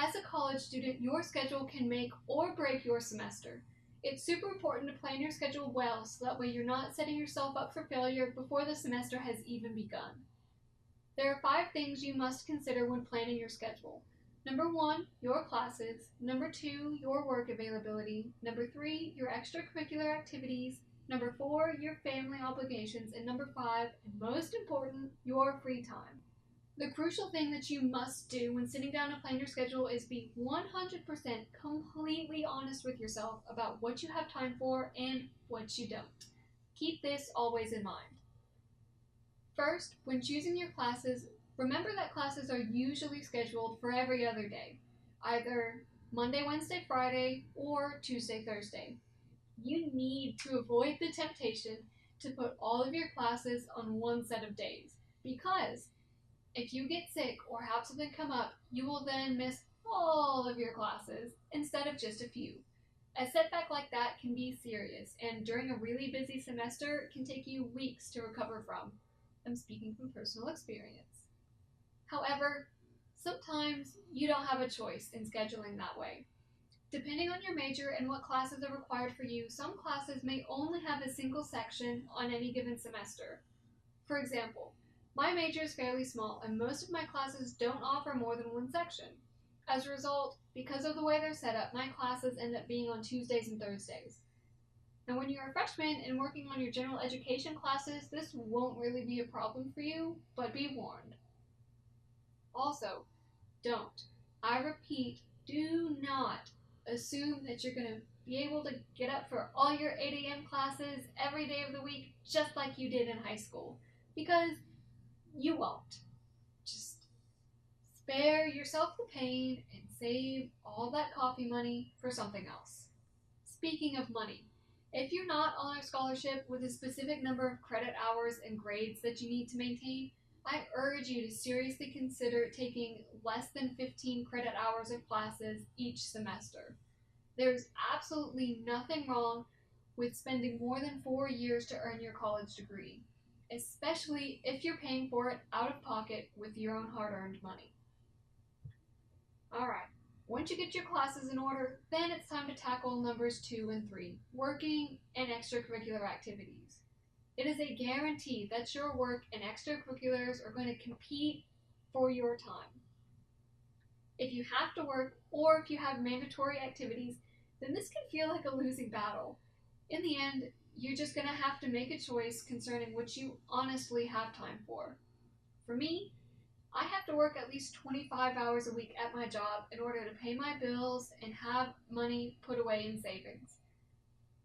As a college student, your schedule can make or break your semester. It's super important to plan your schedule well so that way you're not setting yourself up for failure before the semester has even begun. There are 5 things you must consider when planning your schedule. Number 1, your classes. Number 2, your work availability. Number 3, your extracurricular activities. Number 4, your family obligations. And number 5, and most important, your free time. The crucial thing that you must do when sitting down to plan your schedule is be 100% completely honest with yourself about what you have time for and what you don't. Keep this always in mind. First, when choosing your classes, remember that classes are usually scheduled for every other day, either Monday, Wednesday, Friday, or Tuesday, Thursday. You need to avoid the temptation to put all of your classes on one set of days, because if you get sick or have something come up, you will then miss all of your classes instead of just a few. A setback like that can be serious, and during a really busy semester, it can take you weeks to recover from. I'm speaking from personal experience. However, sometimes you don't have a choice in scheduling that way. Depending on your major and what classes are required for you, some classes may only have a single section on any given semester. For example, my major is fairly small, and most of my classes don't offer more than one section. As a result, because of the way they're set up, my classes end up being on Tuesdays and Thursdays. Now, when you're a freshman and working on your general education classes, this won't really be a problem for you, but be warned. Also, I repeat, do not assume that you're going to be able to get up for all your 8 a.m. classes every day of the week just like you did in high school, because you won't. Just spare yourself the pain and save all that coffee money for something else. Speaking of money, if you're not on a scholarship with a specific number of credit hours and grades that you need to maintain, I urge you to seriously consider taking less than 15 credit hours of classes each semester. There's absolutely nothing wrong with spending more than 4 years to earn your college degree, especially if you're paying for it out of pocket with your own hard-earned money. Alright, once you get your classes in order, then it's time to tackle numbers 2 and 3, working and extracurricular activities. It is a guarantee that your work and extracurriculars are going to compete for your time. If you have to work or if you have mandatory activities, then this can feel like a losing battle. In the end, you're just going to have to make a choice concerning what you honestly have time for. For me, I have to work at least 25 hours a week at my job in order to pay my bills and have money put away in savings.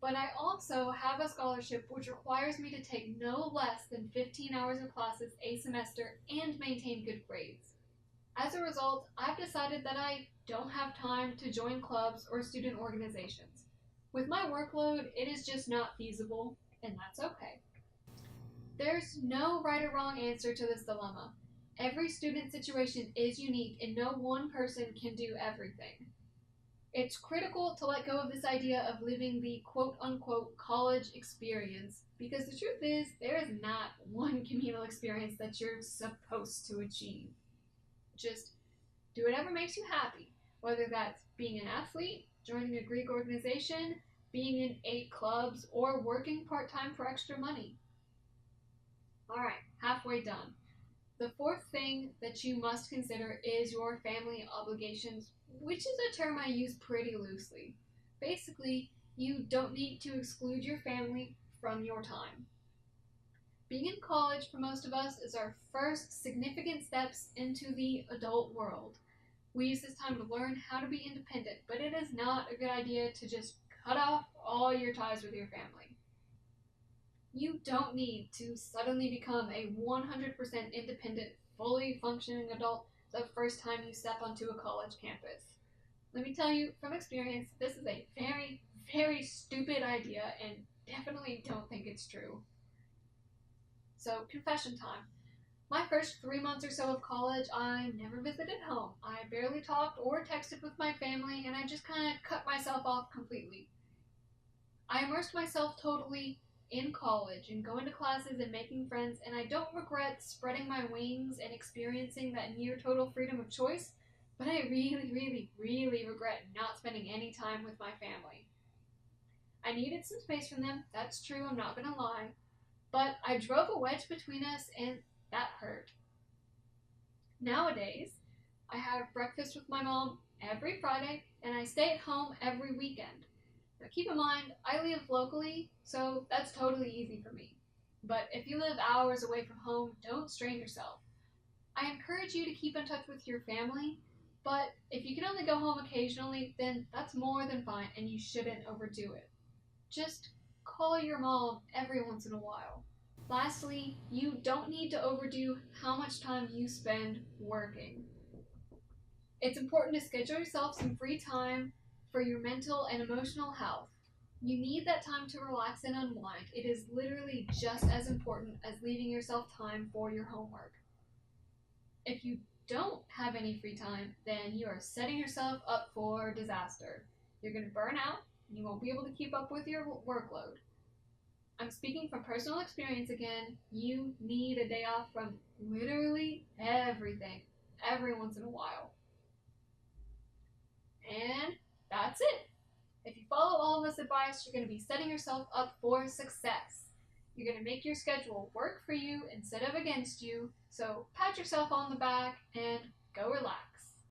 But I also have a scholarship which requires me to take no less than 15 hours of classes a semester and maintain good grades. As a result, I've decided that I don't have time to join clubs or student organizations. With my workload, it is just not feasible, and that's okay. There's no right or wrong answer to this dilemma. Every student situation is unique, and no one person can do everything. It's critical to let go of this idea of living the quote-unquote college experience, because the truth is, there is not one communal experience that you're supposed to achieve. Just do whatever makes you happy, whether that's being an athlete, joining a Greek organization, being in 8 clubs, or working part-time for extra money. Alright, halfway done. The 4th thing that you must consider is your family obligations, which is a term I use pretty loosely. Basically, you don't need to exclude your family from your time. Being in college for most of us is our first significant steps into the adult world. We use this time to learn how to be independent, but it is not a good idea to just cut off all your ties with your family. You don't need to suddenly become a 100% independent, fully functioning adult the first time you step onto a college campus. Let me tell you from experience, this is a very, very stupid idea, and definitely don't think it's true. So, confession time. My first 3 months or so of college, I never visited home. I barely talked or texted with my family, and I just kind of cut myself off completely. I immersed myself totally in college and going to classes and making friends, and I don't regret spreading my wings and experiencing that near total freedom of choice, but I really regret not spending any time with my family. I needed some space from them, that's true, I'm not gonna lie, but I drove a wedge between us and that hurt. Nowadays, I have breakfast with my mom every Friday and I stay at home every weekend. Now keep in mind, I live locally, so that's totally easy for me. But if you live hours away from home, don't strain yourself. I encourage you to keep in touch with your family, but if you can only go home occasionally, then that's more than fine and you shouldn't overdo it. Just call your mom every once in a while. Lastly, you don't need to overdo how much time you spend working. It's important to schedule yourself some free time for your mental and emotional health. You need that time to relax and unwind. It is literally just as important as leaving yourself time for your homework. If you don't have any free time, then you are setting yourself up for disaster. You're going to burn out and you won't be able to keep up with your workload. I'm speaking from personal experience again. You need a day off from literally everything every once in a while. And that's it. If you follow all of this advice, you're going to be setting yourself up for success. You're going to make your schedule work for you instead of against you. So pat yourself on the back and go relax.